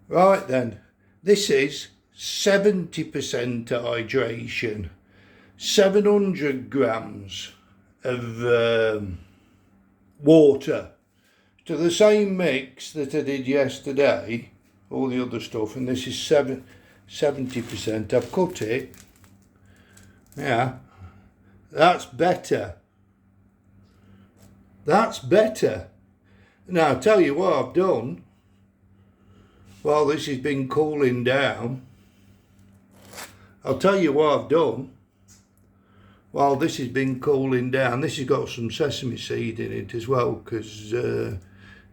Right then, this is 70% hydration, 700 grams of water to the same mix that I did yesterday, all the other stuff, and this is 70%. I've cut it. Yeah, that's better. That's better. Now, I'll tell you what I've done. While this has been cooling down, I'll tell you what I've done. While this has been cooling down, this has got some sesame seed in it as well, because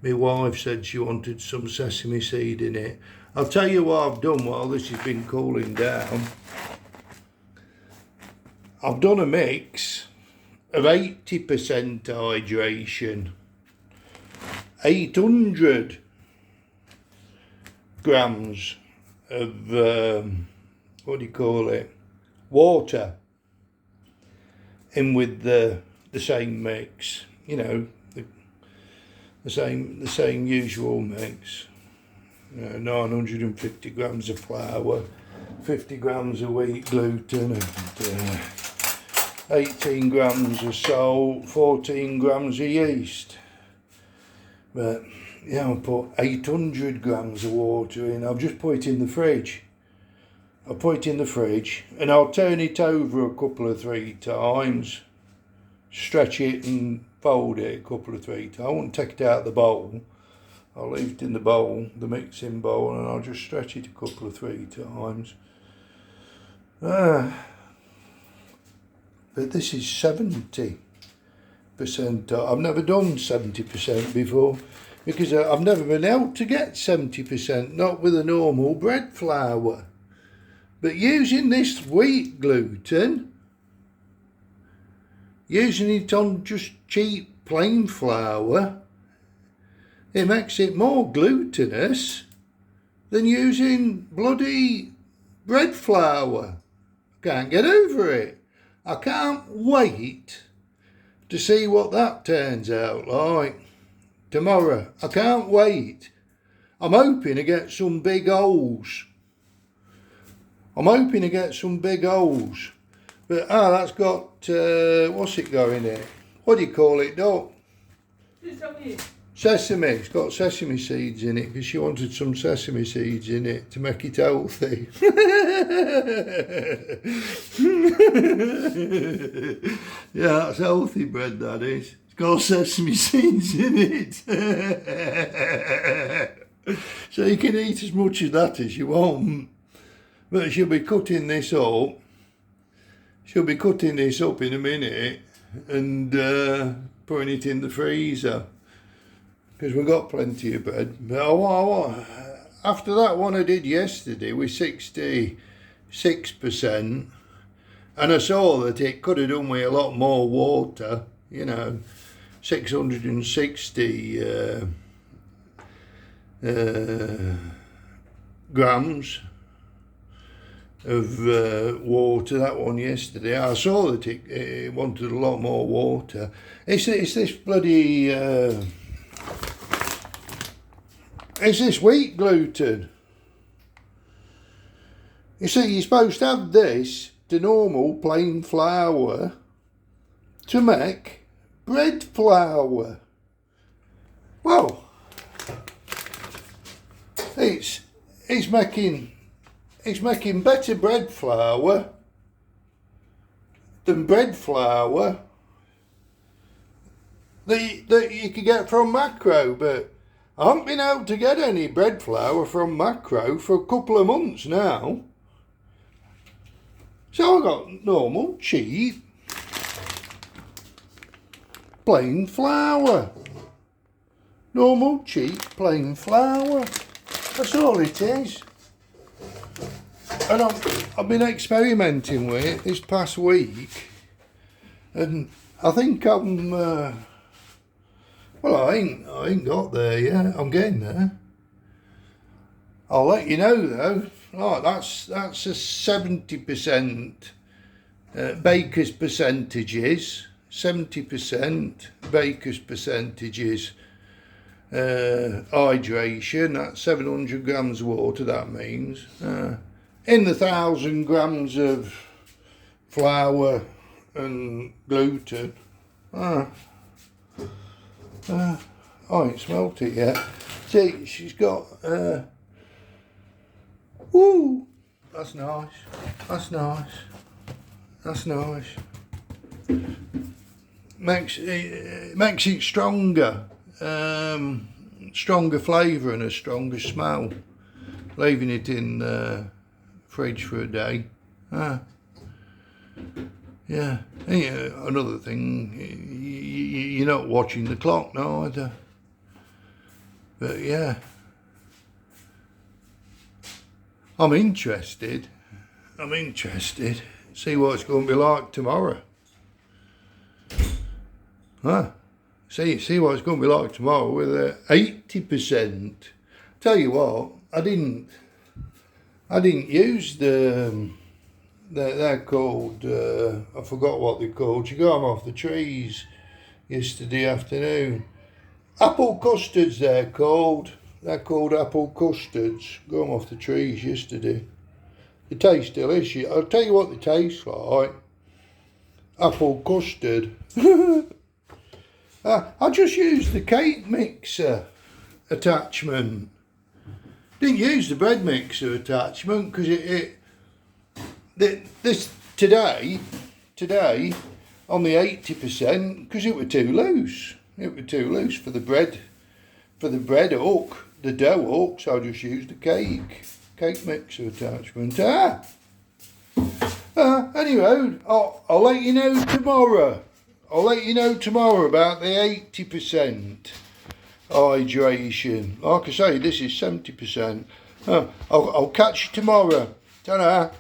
my wife said she wanted some sesame seed in it. I'll tell you what I've done while this has been cooling down. I've done a mix of 80% hydration, 800 grams of what do you call it, water in with the same mix, you know, the same usual mix. 950 grams of flour, 50 grams of wheat gluten, and 18 grams of salt, 14 grams of yeast. But yeah, I put 800 grams of water in. I've just put it in the fridge. I'll put it in the fridge and I'll turn it over a couple of 3 times. Stretch it and fold it a couple of 3 times. I won't take it out of the bowl. I'll leave it in the bowl, the mixing bowl, and I'll just stretch it a couple of 3 times. But this is 70%. I've never done 70% before, because I've never been able to get 70%, not with a normal bread flour. But using this wheat gluten, using it on just cheap plain flour, it makes it more glutinous than using bloody bread flour. Can't get over it. I can't wait to see what that turns out like tomorrow. I can't wait. I'm hoping to get some big holes. But that's got, what's it going in? What do you call it, Doc? Sesame. It's got sesame seeds in it because she wanted some sesame seeds in it to make it healthy. Yeah, that's healthy bread, that is. It's got sesame seeds in it. So you can eat as much of that as you want. But she'll be cutting this up. She'll be cutting this up in a minute and putting it in the freezer, because we've got plenty of bread. But after that one I did yesterday with 66%, and I saw that it could have done with a lot more water, 660 grams of water, that one yesterday. I saw that it wanted a lot more water. It's this bloody it's this wheat gluten. You see, you're supposed to have this to normal plain flour to make bread flour. Well, it's making better bread flour than bread flour that you could get from Macro, but I haven't been able to get any bread flour from Macro for a couple of months now. So I got normal, cheap, plain flour. Normal, cheap, plain flour. That's all it is. And I've been experimenting with it this past week, and I think I'm, well, I ain't got there yet. I'm getting there. I'll let you know though. Right, that's a 70% baker's percentages, 70% baker's percentages, hydration. That's 700 grams of water, that means. In the 1,000 grams of flour and gluten. I ain't smelt it yet. See, she's got, woo, that's nice, that's nice, that's nice. Makes it stronger, stronger flavour and a stronger smell. Leaving it in the fridge for a day. Yeah. Another thing, you're not watching the clock neither. But yeah, I'm interested. See what it's going to be like tomorrow. See what it's going to be like tomorrow with 80%. Tell you what, I didn't use they're called, I forgot what they're called. You got them off the trees yesterday afternoon. Apple custards, they're called. They're called apple custards. Got them off the trees yesterday. They taste delicious. I'll tell you what they taste like. Apple custard. I just used the cake mixer attachment. Didn't use the bread mixer attachment because this today on the 80% because it were too loose. It were too loose for the bread hook, the dough hook. So I just used the cake mixer attachment. Anyway, I'll let you know tomorrow. I'll let you know tomorrow about the 80% hydration. Like I say, this is 70%. I'll catch you tomorrow. Ta-da.